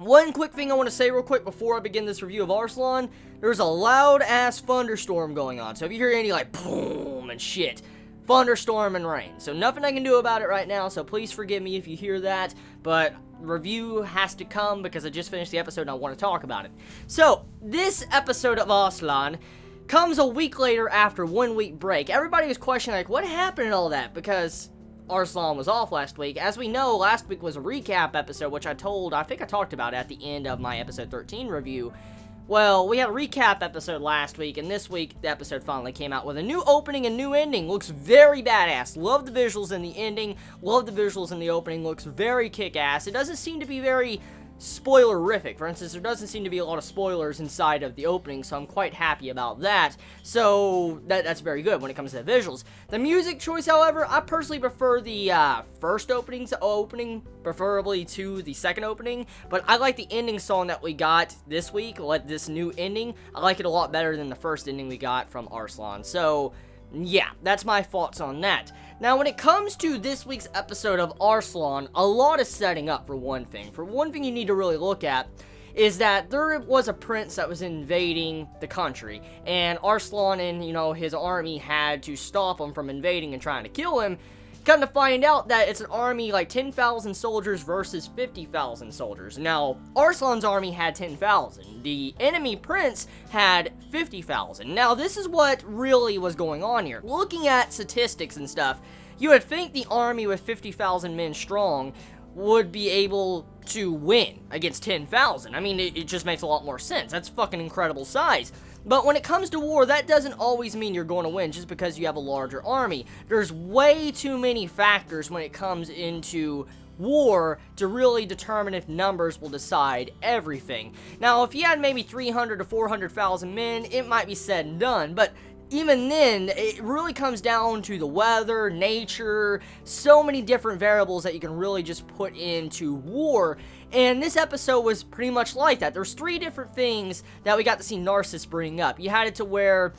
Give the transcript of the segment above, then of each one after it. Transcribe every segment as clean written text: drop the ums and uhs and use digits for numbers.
One quick thing I want to say real quick before I begin this review of Arslan, there's a loud-ass thunderstorm going on, so if you hear any, like, boom and shit, thunderstorm and rain. So nothing I can do about it right now, so please forgive me if you hear that, but review has to come because I just finished the episode and I want to talk about it. So, this episode of Arslan comes a week later after 1 week break. Everybody was questioning, like, what happened and all that, because Arslan was off last week. As we know, last week was a recap episode, which I think I talked about at the end of my episode 13 review. Well, we had a recap episode last week, and this week, the episode finally came out with a new opening and new ending. Looks very badass. Love the visuals in the ending. Love the visuals in the opening. Looks very kick-ass. It doesn't seem to be very spoilerific. For instance, there doesn't seem to be a lot of spoilers inside of the opening, so I'm quite happy about that. So, that's very good when it comes to the visuals. The music choice, however, I personally prefer the first opening, preferably to the second opening, but I like the ending song that we got this week, this new ending. I like it a lot better than the first ending we got from Arslan. So, yeah, that's my thoughts on that. Now, when it comes to this week's episode of Arslan, a lot is setting up for one thing. For one thing you need to really look at is that there was a prince that was invading the country, and Arslan and, his army had to stop him from invading and trying to kill him. Come to find out that it's an army like 10,000 soldiers versus 50,000 soldiers. Now, Arslan's army had 10,000. The enemy prince had 50,000. Now, this is what really was going on here. Looking at statistics and stuff, you would think the army with 50,000 men strong would be able to win against 10,000. I mean, it just makes a lot more sense. That's fucking incredible size. But when it comes to war, that doesn't always mean you're going to win just because you have a larger army. There's way too many factors when it comes into war to really determine if numbers will decide everything. Now, if you had maybe 300 to 400,000 men, it might be said and done, but even then, it really comes down to the weather, nature, so many different variables that you can really just put into war. And this episode was pretty much like that. There's 3 different things that we got to see Narcissus bring up. You had it to where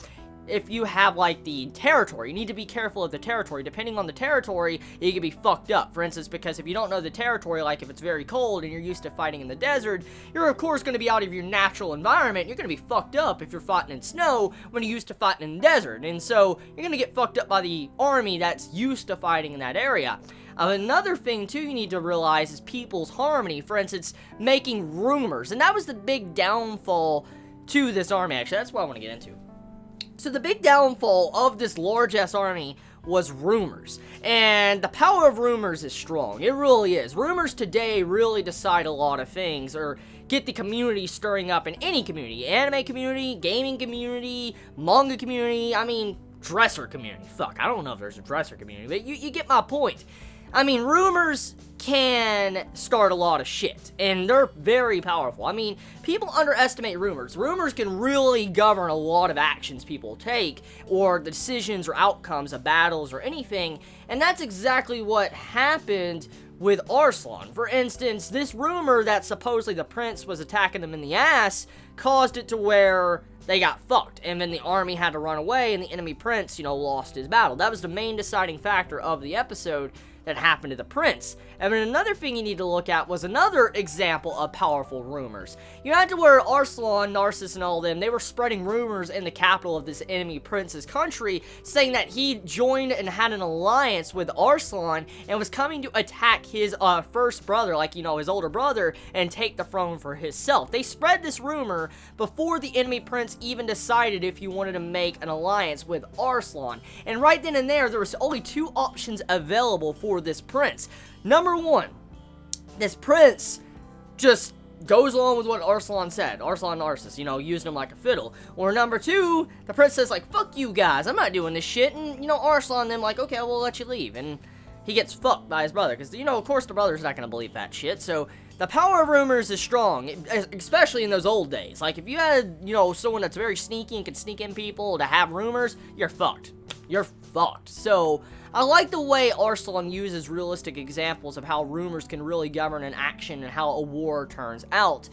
if you have, like, the territory, you need to be careful of the territory. Depending on the territory, you can be fucked up. For instance, because if you don't know the territory, like if it's very cold and you're used to fighting in the desert, you're of course going to be out of your natural environment. You're going to be fucked up if you're fighting in snow when you're used to fighting in the desert. And so, you're going to get fucked up by the army that's used to fighting in that area. Another thing, too, you need to realize is people's harmony. For instance, making rumors. And that was the big downfall to this army, actually. That's what I want to get into. So the big downfall of this large-ass army was rumors. And the power of rumors is strong. It really is. Rumors today really decide a lot of things, or get the community stirring up in any community. Anime community, gaming community, manga community, I mean, dresser community. Fuck, I don't know if there's a dresser community, but you get my point. I mean, rumors can start a lot of shit, and they're very powerful. I mean, people underestimate rumors. Rumors can really govern a lot of actions people take, or the decisions or outcomes of battles or anything, and that's exactly what happened with Arslan. For instance, this rumor that supposedly the prince was attacking them in the ass caused it to where they got fucked, and then the army had to run away, and the enemy prince, lost his battle. That was the main deciding factor of the episode that happened to the prince. And then another thing you need to look at was another example of powerful rumors. You had to where Arslan, Narcissus, and all them, they were spreading rumors in the capital of this enemy prince's country, saying that he joined and had an alliance with Arslan, and was coming to attack his first brother, like, his older brother, and take the throne for himself. They spread this rumor before the enemy prince even decided if he wanted to make an alliance with Arslan. And right then and there was only 2 options available for this prince. Number 1, this prince just goes along with what Arslan said. Arslan Narcissus, using him like a fiddle. Or number 2, the prince says, like, fuck you guys, I'm not doing this shit. And, Arslan them like, okay, we'll let you leave. And he gets fucked by his brother. Because, of course the brother's not going to believe that shit. So, the power of rumors is strong, especially in those old days. Like, if you had, someone that's very sneaky and can sneak in people to have rumors, you're fucked. You're fucked. So, I like the way Arslan uses realistic examples of how rumors can really govern an action and how a war turns out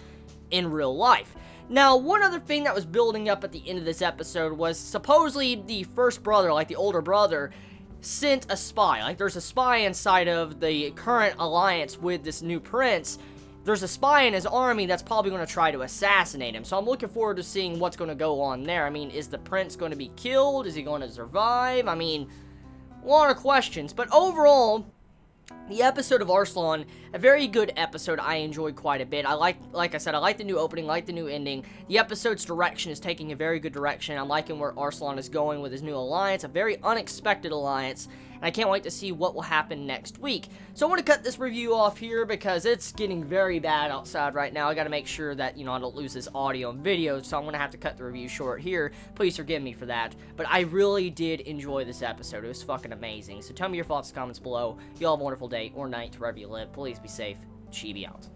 in real life. Now, one other thing that was building up at the end of this episode was supposedly the first brother, like the older brother, sent a spy. Like, there's a spy inside of the current alliance with this new prince there's a spy in his army that's probably going to try to assassinate him. So I'm looking forward to seeing what's going to go on there. I mean, is the prince going to be killed? Is he going to survive? I mean, a lot of questions. But overall, the episode of Arslan, a very good episode. I enjoyed quite a bit. Like I said, I like the new opening, like the new ending. The episode's direction is taking a very good direction. I'm liking where Arslan is going with his new alliance, a very unexpected alliance, and I can't wait to see what will happen next week. So I want to cut this review off here because it's getting very bad outside right now. I got to make sure that, you know, I don't lose this audio and video, so I'm going to have to cut the review short here. Please forgive me for that. But I really did enjoy this episode. It was fucking amazing. So tell me your thoughts in the comments below. You all have a wonderful day or night wherever you live. Please be safe. Chibi out.